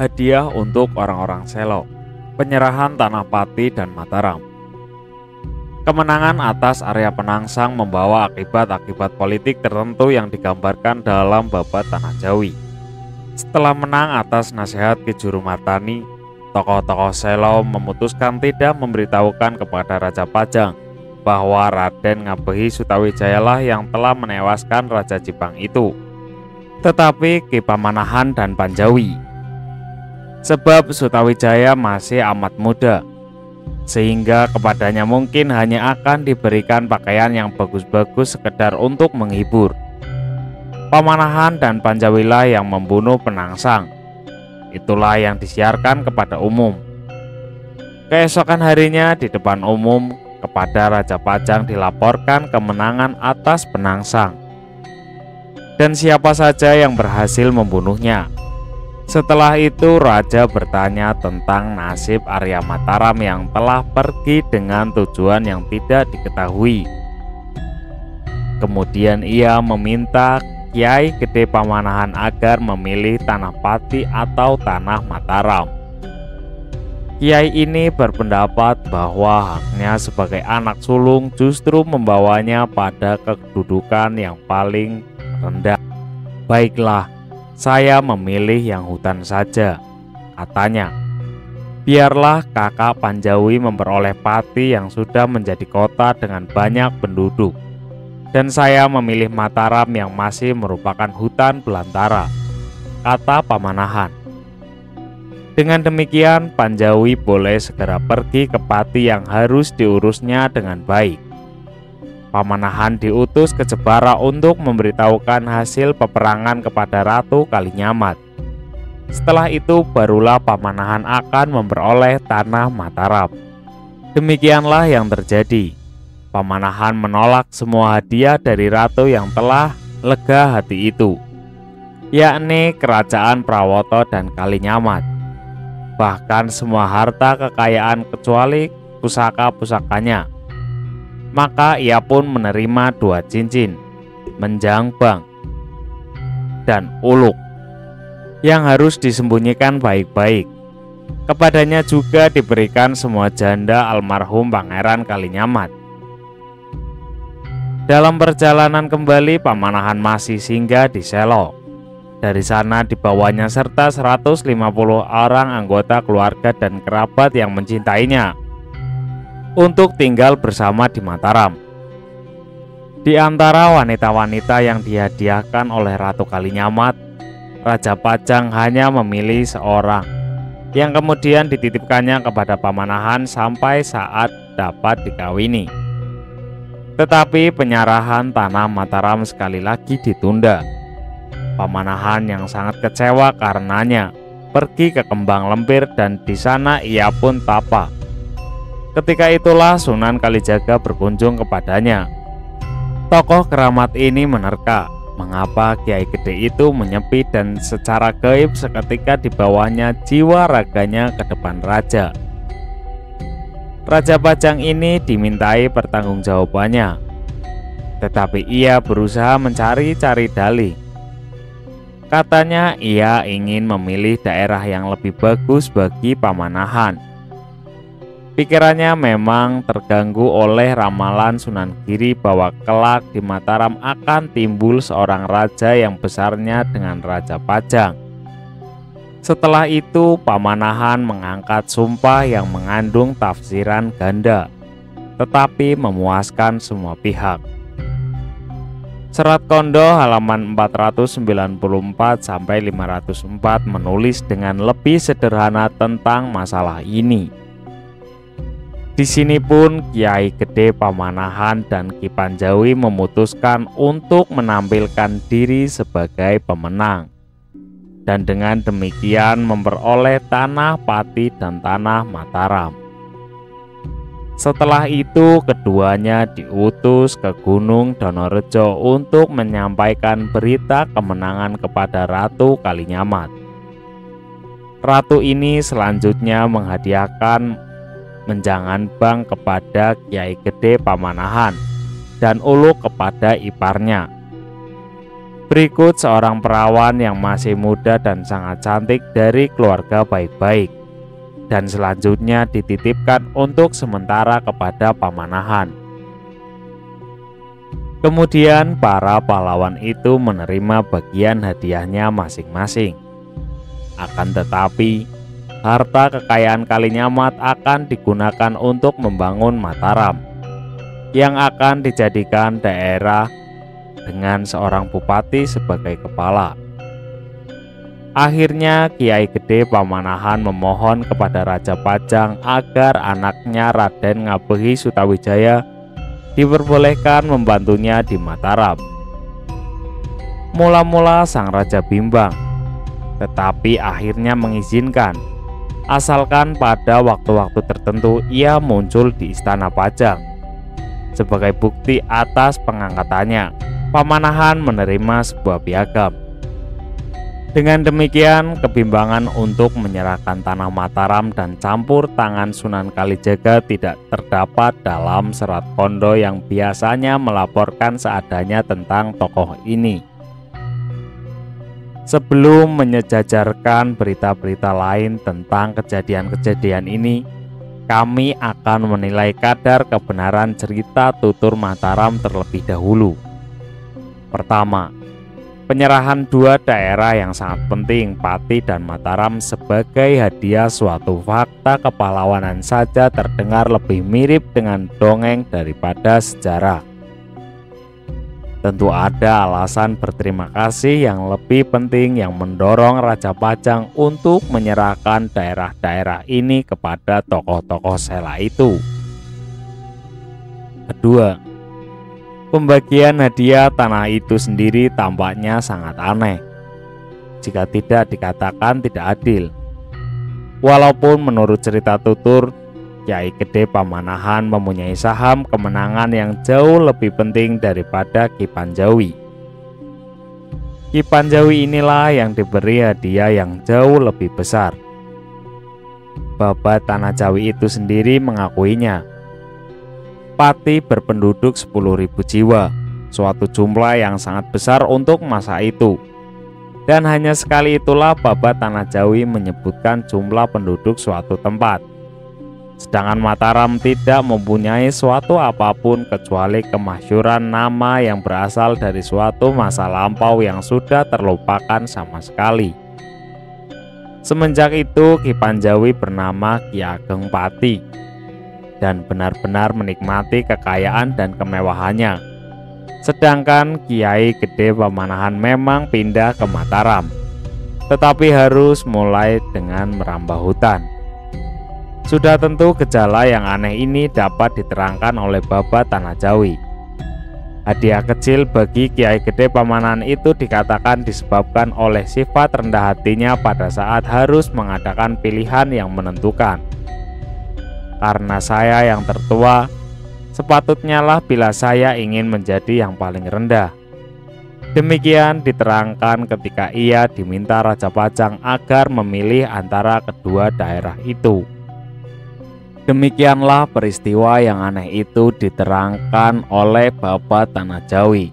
Hadiah untuk orang-orang Selo. Penyerahan tanah Pati dan Mataram. Kemenangan atas Arya Penangsang membawa akibat-akibat politik tertentu yang digambarkan dalam babat Tanah Jawi. Setelah menang atas nasihat Ki Jurumartani, tokoh-tokoh Selo memutuskan tidak memberitahukan kepada Raja Pajang bahwa Raden Ngabehi Sutawijayalah yang telah menewaskan Raja Jipang itu, tetapi Ki Pamanahan dan Panjawi. Sebab Sutawijaya masih amat muda, sehingga kepadanya mungkin hanya akan diberikan pakaian yang bagus-bagus sekedar untuk menghibur. Pamanahan dan Panjawilah yang membunuh Penangsang. Itulah yang disiarkan kepada umum. Keesokan harinya di depan umum kepada Raja Pajang dilaporkan kemenangan atas Penangsang dan siapa saja yang berhasil membunuhnya. Setelah itu Raja bertanya tentang nasib Arya Mataram yang telah pergi dengan tujuan yang tidak diketahui. Kemudian ia meminta Kiai Gede Pamanahan agar memilih tanah Pati atau tanah Mataram. Kiai ini berpendapat bahwa haknya sebagai anak sulung justru membawanya pada kedudukan yang paling rendah. Baiklah, saya memilih yang hutan saja, katanya. Biarlah kakak Panjawi memperoleh Pati yang sudah menjadi kota dengan banyak penduduk, dan saya memilih Mataram yang masih merupakan hutan belantara, kata Pamanahan. Dengan demikian Panjawi boleh segera pergi ke Pati yang harus diurusnya dengan baik. Pamanahan diutus ke Jepara untuk memberitahukan hasil peperangan kepada Ratu Kalinyamat. Setelah itu barulah Pamanahan akan memperoleh tanah Mataram. Demikianlah yang terjadi. Pamanahan menolak semua hadiah dari ratu yang telah lega hati itu, yakni kerajaan Prawoto dan Kalinyamat. Bahkan semua harta kekayaan kecuali pusaka-pusakanya. Maka ia pun menerima 2 cincin, menjangbang, dan uluk yang harus disembunyikan baik-baik. Kepadanya juga diberikan semua janda almarhum Pangeran Kalinyamat. Dalam perjalanan kembali Pamanahan masih singgah di Selo. Dari sana dibawanya serta 150 orang anggota keluarga dan kerabat yang mencintainya untuk tinggal bersama di Mataram. Di antara wanita-wanita yang dihadiahkan oleh Ratu Kalinyamat, Raja Pajang hanya memilih seorang yang kemudian dititipkannya kepada Pamanahan sampai saat dapat dikawini. Tetapi penyerahan tanah Mataram sekali lagi ditunda. Pamanahan yang sangat kecewa karenanya pergi ke Kembang Lempir dan di sana ia pun tapa. Ketika itulah Sunan Kalijaga berkunjung kepadanya. Tokoh keramat ini menerka mengapa Kiai Gede itu menyepi dan secara gaib seketika dibawanya jiwa raganya ke depan raja. Raja Pajang ini dimintai pertanggungjawabannya, tetapi ia berusaha mencari-cari dalih. Katanya ia ingin memilih daerah yang lebih bagus bagi Pamanahan. Pikirannya memang terganggu oleh ramalan Sunan Giri bahwa kelak di Mataram akan timbul seorang raja yang besarnya dengan Raja Pajang. Setelah itu Pamanahan mengangkat sumpah yang mengandung tafsiran ganda, tetapi memuaskan semua pihak. Serat Kondo halaman 494-504 menulis dengan lebih sederhana tentang masalah ini. Di sini pun Kiai Gede Pamanahan dan Ki Panjawi memutuskan untuk menampilkan diri sebagai pemenang, dan dengan demikian memperoleh tanah Pati dan tanah Mataram. Setelah itu keduanya diutus ke Gunung Donorejo untuk menyampaikan berita kemenangan kepada Ratu Kalinyamat. Ratu ini selanjutnya menghadiahkan menjangan bang kepada Kiai Gede Pamanahan dan uluk kepada iparnya. Berikut seorang perawan yang masih muda dan sangat cantik dari keluarga baik-baik, dan selanjutnya dititipkan untuk sementara kepada pamanahan. Kemudian para pahlawan itu menerima bagian hadiahnya masing-masing. Akan tetapi, harta kekayaan Kalinyamat akan digunakan untuk membangun Mataram, yang akan dijadikan daerah dengan seorang bupati sebagai kepala. Akhirnya Kiai Gede Pamanahan memohon kepada Raja Pajang agar anaknya Raden Ngabehi Sutawijaya diperbolehkan membantunya di Mataram. Mula-mula sang raja bimbang, tetapi akhirnya mengizinkan, asalkan pada waktu-waktu tertentu ia muncul di Istana Pajang. Sebagai bukti atas pengangkatannya, Pamanahan menerima sebuah piagam. Dengan demikian, kebimbangan untuk menyerahkan tanah Mataram dan campur tangan Sunan Kalijaga tidak terdapat dalam serat kondo yang biasanya melaporkan seadanya tentang tokoh ini. Sebelum menyejajarkan berita-berita lain tentang kejadian-kejadian ini, kami akan menilai kadar kebenaran cerita tutur Mataram terlebih dahulu. Pertama, penyerahan dua daerah yang sangat penting, Pati dan Mataram, sebagai hadiah suatu fakta kepahlawanan saja terdengar lebih mirip dengan dongeng daripada sejarah. Tentu ada alasan berterima kasih yang lebih penting yang mendorong Raja Pajang untuk menyerahkan daerah-daerah ini kepada tokoh-tokoh Sela itu. Kedua, pembagian hadiah tanah itu sendiri tampaknya sangat aneh, jika tidak dikatakan tidak adil. Walaupun menurut cerita tutur, Kiai Gede Pamanahan mempunyai saham kemenangan yang jauh lebih penting daripada Ki Panjawi. Ki Panjawi inilah yang diberi hadiah yang jauh lebih besar. Babat Tanah Jawi itu sendiri mengakuinya. Pati berpenduduk 10.000 jiwa, suatu jumlah yang sangat besar untuk masa itu. Dan hanya sekali itulah Babat Tanah Jawi menyebutkan jumlah penduduk suatu tempat. Sedangkan Mataram tidak mempunyai suatu apapun kecuali kemasyhuran nama yang berasal dari suatu masa lampau yang sudah terlupakan sama sekali. Semenjak itu Ki Panjawi bernama Ki Ageng Pati dan benar-benar menikmati kekayaan dan kemewahannya. Sedangkan Kiai Gede Pamanahan memang pindah ke Mataram, tetapi harus mulai dengan merambah hutan. Sudah tentu gejala yang aneh ini dapat diterangkan oleh Babat Tanah Jawi. Hadiah kecil bagi Kiai Gede Pamanahan itu dikatakan disebabkan oleh sifat rendah hatinya pada saat harus mengadakan pilihan yang menentukan. Karena saya yang tertua, sepatutnya lah bila saya ingin menjadi yang paling rendah. Demikian diterangkan ketika ia diminta Raja Pajang agar memilih antara kedua daerah itu. Demikianlah peristiwa yang aneh itu diterangkan oleh Babat Tanah Jawi.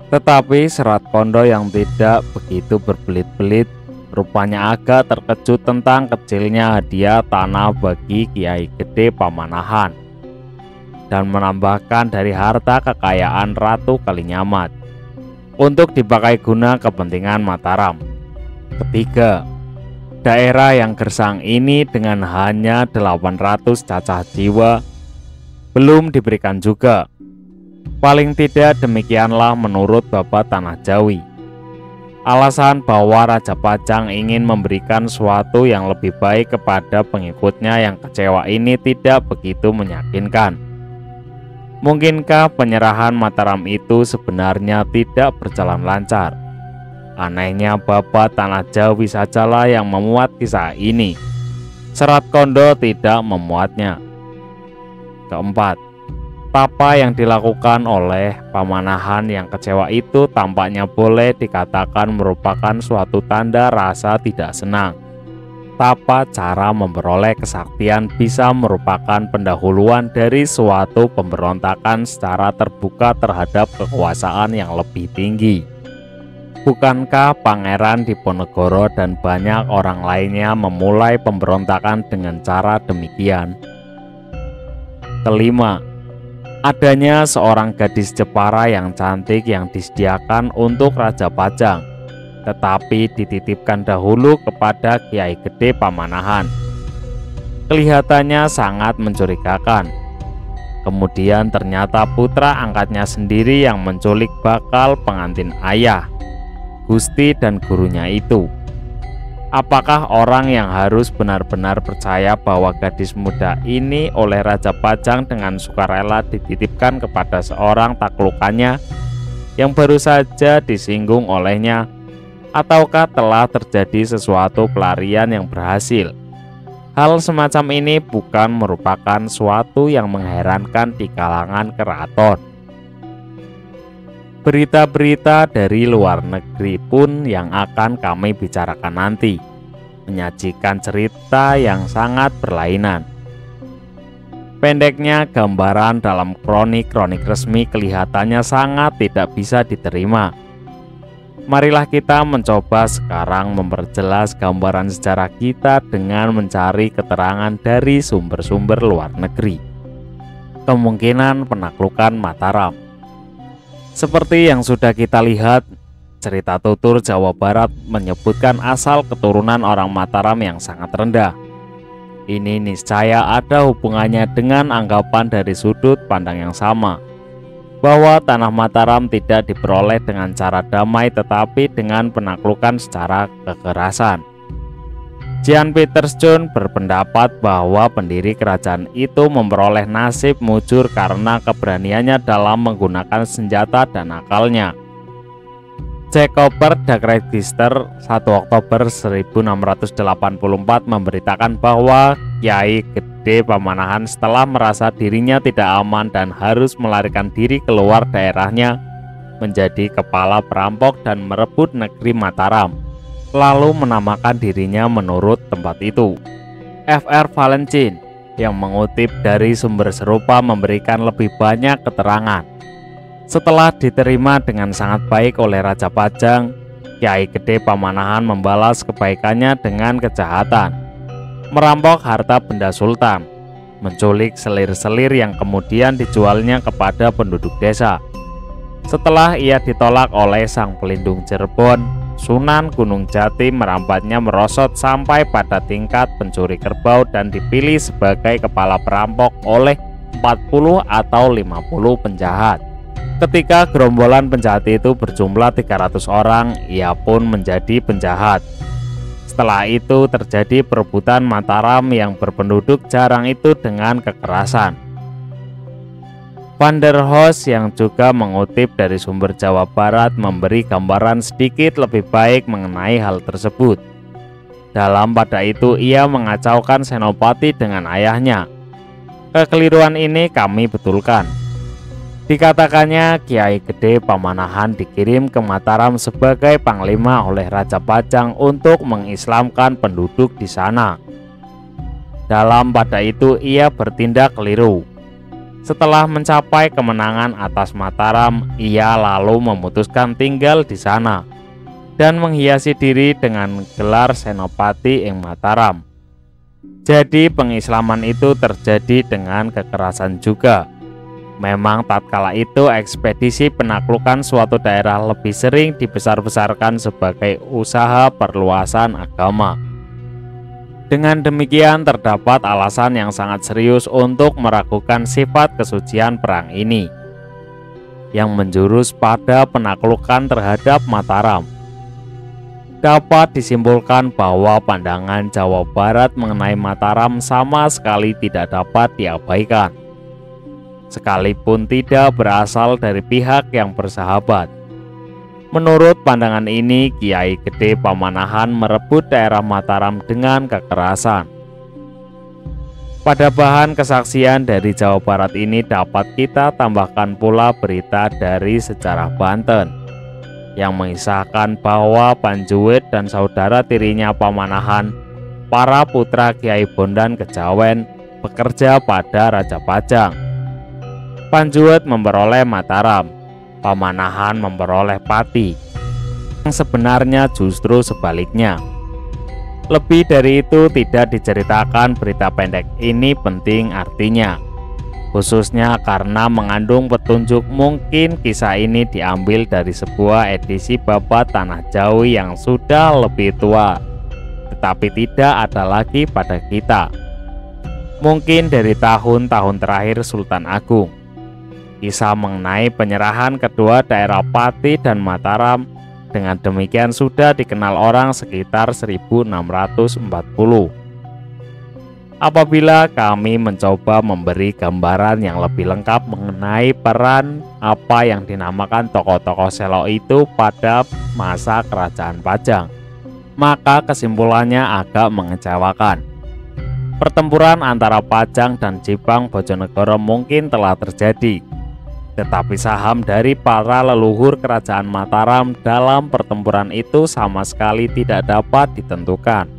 Tetapi serat kondo yang tidak begitu berbelit-belit rupanya agak terkejut tentang kecilnya hadiah tanah bagi Kiai Gede Pamanahan dan menambahkan dari harta kekayaan Ratu Kalinyamat untuk dipakai guna kepentingan Mataram. Ketiga, daerah yang gersang ini dengan hanya 800 cacah jiwa belum diberikan juga. Paling tidak demikianlah menurut Babat Tanah Jawi. Alasan bahwa Raja Pajang ingin memberikan sesuatu yang lebih baik kepada pengikutnya yang kecewa ini tidak begitu meyakinkan. Mungkinkah penyerahan Mataram itu sebenarnya tidak berjalan lancar? Anehnya Babat Tanah Jawi sajalah yang memuat kisah ini. Serat kondo tidak memuatnya. Keempat, apa yang dilakukan oleh Pamanahan yang kecewa itu tampaknya boleh dikatakan merupakan suatu tanda rasa tidak senang. betapa cara memperoleh kesaktian bisa merupakan pendahuluan dari suatu pemberontakan secara terbuka terhadap kekuasaan yang lebih tinggi. Bukankah Pangeran Diponegoro dan banyak orang lainnya memulai pemberontakan dengan cara demikian? Kelima, adanya seorang gadis Jepara yang cantik yang disediakan untuk Raja Pajang, tetapi dititipkan dahulu kepada Kiai Gede Pamanahan. Kelihatannya sangat mencurigakan. Kemudian ternyata putra angkatnya sendiri yang menculik bakal pengantin ayah, Gusti dan gurunya itu. Apakah orang yang harus benar-benar percaya bahwa gadis muda ini oleh Raja Pajang dengan sukarela dititipkan kepada seorang taklukannya yang baru saja disinggung olehnya, ataukah telah terjadi sesuatu pelarian yang berhasil? Hal semacam ini bukan merupakan suatu yang mengherankan di kalangan keraton. Berita-berita dari luar negeri pun yang akan kami bicarakan nanti menyajikan cerita yang sangat berlainan. Pendeknya, gambaran dalam kronik-kronik resmi kelihatannya sangat tidak bisa diterima. Marilah kita mencoba sekarang memperjelas gambaran sejarah kita dengan mencari keterangan dari sumber-sumber luar negeri. Kemungkinan penaklukan Mataram. Seperti yang sudah kita lihat, cerita tutur Jawa Barat menyebutkan asal keturunan orang Mataram yang sangat rendah. Ini niscaya ada hubungannya dengan anggapan dari sudut pandang yang sama, bahwa tanah Mataram tidak diperoleh dengan cara damai tetapi dengan penaklukan secara kekerasan. Jean Pieterszoon berpendapat bahwa pendiri kerajaan itu memperoleh nasib mujur karena keberaniannya dalam menggunakan senjata dan akalnya. Jacober Dagregister 1 Oktober 1684 memberitakan bahwa Kiai Gede Pamanahan setelah merasa dirinya tidak aman dan harus melarikan diri keluar daerahnya menjadi kepala perampok dan merebut negeri Mataram, lalu menamakan dirinya menurut tempat itu. Fr. Valencin yang mengutip dari sumber serupa memberikan lebih banyak keterangan. Setelah diterima dengan sangat baik oleh Raja Pajang, Kiai Gede Pamanahan membalas kebaikannya dengan kejahatan, merampok harta benda sultan, menculik selir-selir yang kemudian dijualnya kepada penduduk desa. Setelah ia ditolak oleh sang pelindung Cirebon, Sunan Gunung Jati merambatnya merosot sampai pada tingkat pencuri kerbau dan dipilih sebagai kepala perampok oleh 40 atau 50 penjahat. Ketika gerombolan penjahat itu berjumlah 300 orang, ia pun menjadi penjahat. Setelah itu terjadi perebutan Mataram yang berpenduduk jarang itu dengan kekerasan. Van der Horst yang juga mengutip dari sumber Jawa Barat memberi gambaran sedikit lebih baik mengenai hal tersebut. Dalam pada itu ia mengacaukan Senopati dengan ayahnya. Kekeliruan ini kami betulkan. Dikatakannya Kiai Gede Pamanahan dikirim ke Mataram sebagai panglima oleh Raja Pajang untuk mengislamkan penduduk di sana. Dalam pada itu ia bertindak keliru. Setelah mencapai kemenangan atas Mataram, ia lalu memutuskan tinggal di sana dan menghiasi diri dengan gelar Senopati ing Mataram. Jadi pengislaman itu terjadi dengan kekerasan juga. Memang tatkala itu ekspedisi penaklukan suatu daerah lebih sering dibesar-besarkan sebagai usaha perluasan agama. Dengan demikian terdapat alasan yang sangat serius untuk meragukan sifat kesucian perang ini, yang menjurus pada penaklukan terhadap Mataram. Dapat disimpulkan bahwa pandangan Jawa Barat mengenai Mataram sama sekali tidak dapat diabaikan, sekalipun tidak berasal dari pihak yang bersahabat. Menurut pandangan ini, Kiai Gede Pamanahan merebut daerah Mataram dengan kekerasan. Pada bahan kesaksian dari Jawa Barat ini dapat kita tambahkan pula berita dari sejarah Banten yang mengisahkan bahwa Panjuwit dan saudara tirinya Pamanahan para putra Kiai Bondan Kejawen bekerja pada Raja Pajang. Panjuwet memperoleh Mataram, Pamanahan memperoleh Pati. Yang sebenarnya justru sebaliknya. Lebih dari itu tidak diceritakan. Berita pendek ini penting artinya, khususnya karena mengandung petunjuk. Mungkin kisah ini diambil dari sebuah edisi babat Tanah Jawi yang sudah lebih tua, tetapi tidak ada lagi pada kita. Mungkin dari tahun-tahun terakhir Sultan Agung. Kisah mengenai penyerahan kedua daerah Pati dan Mataram dengan demikian sudah dikenal orang sekitar 1640. Apabila kami mencoba memberi gambaran yang lebih lengkap mengenai peran apa yang dinamakan tokoh-tokoh Selo itu pada masa Kerajaan Pajang, maka kesimpulannya agak mengecewakan. Pertempuran antara Pajang dan Jipang Bojonegoro mungkin telah terjadi, tetapi saham dari para leluhur Kerajaan Mataram dalam pertempuran itu sama sekali tidak dapat ditentukan.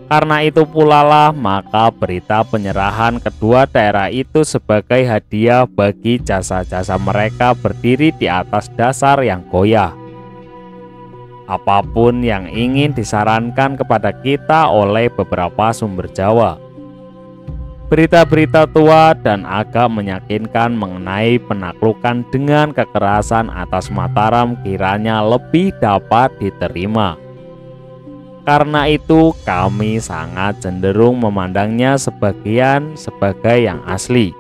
Karena itu pula lah maka berita penyerahan kedua daerah itu sebagai hadiah bagi jasa-jasa mereka berdiri di atas dasar yang goyah. Apapun yang ingin disarankan kepada kita oleh beberapa sumber Jawa, berita-berita tua dan agak meyakinkan mengenai penaklukan dengan kekerasan atas Mataram kiranya lebih dapat diterima. Karena itu kami sangat cenderung memandangnya sebagai yang asli.